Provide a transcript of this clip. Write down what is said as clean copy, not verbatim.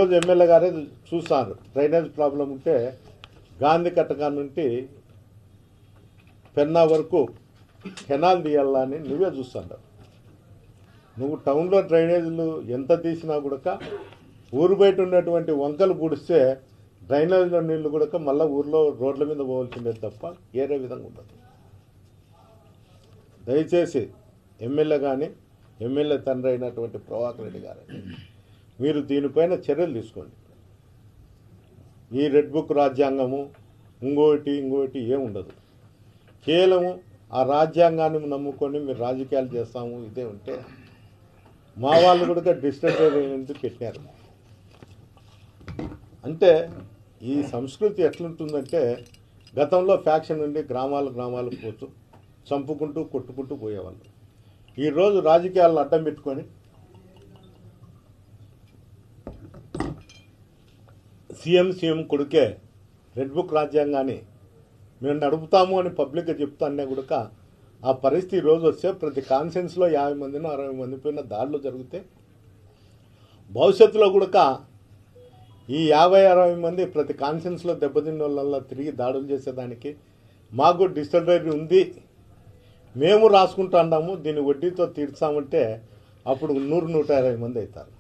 రోజు ఎమ్మెల్యే గారే చూస్తారు డ్రైనేజ్ ప్రాబ్లం ఉంటే గాంధీ కట్టగా నుండి పెన్నా వరకు కెనాల్ తీయాలని నువ్వే చూస్తావు. నువ్వు టౌన్లో డ్రైనేజీలు ఎంత తీసినా కూడా ఊరు బయట ఉన్నటువంటి వంకలు పూడిస్తే డ్రైనేజ్లో నీళ్లు కూడా మళ్ళీ ఊర్లో రోడ్ల మీద పోవాల్సిందే తప్ప వేరే విధంగా ఉండదు. దయచేసి ఎమ్మెల్యే కానీ ఎమ్మెల్యే తండ్రి అయినటువంటి ప్రభాకర్ రెడ్డి గారు మీరు దీనిపైన చర్యలు తీసుకోండి. ఈ రెడ్ బుక్ రాజ్యాంగము ఇంకోటి ఏముండదు. కేవలము ఆ రాజ్యాంగాన్ని నమ్ముకొని మీరు రాజకీయాలు చేస్తాము ఇదే ఉంటే మా వాళ్ళు కూడా డిస్టర్బ్ పెట్టినారు. అంటే ఈ సంస్కృతి ఎట్లుంటుందంటే గతంలో ఫ్యాక్షన్ నుండి గ్రామాలకు పోతూ చంపుకుంటూ కొట్టుకుంటూ పోయేవాళ్ళు. ఈరోజు రాజకీయాలను అడ్డం పెట్టుకొని సీఎం కొడుకే రెడ్ బుక్ రాజ్యాంగాన్ని మేము నడుపుతాము అని పబ్లిక్గా చెప్తానే కూడా ఆ పరిస్థితి ఈరోజు వస్తే ప్రతి కాన్ఫరెన్స్లో 50 మందినో 60 మంది పైన దాడులు జరిగితే భవిష్యత్తులో కూడా ఈ 50-60 మంది ప్రతి కాన్ఫరెన్స్లో దెబ్బతిన్న వాళ్ళ తిరిగి దాడులు చేసేదానికి మాకు డిస్టర్బరీ ఉంది, మేము రాసుకుంటా అన్నాము, దీన్ని వడ్డీతో తీర్చామంటే అప్పుడు 100-120 మంది అవుతారు.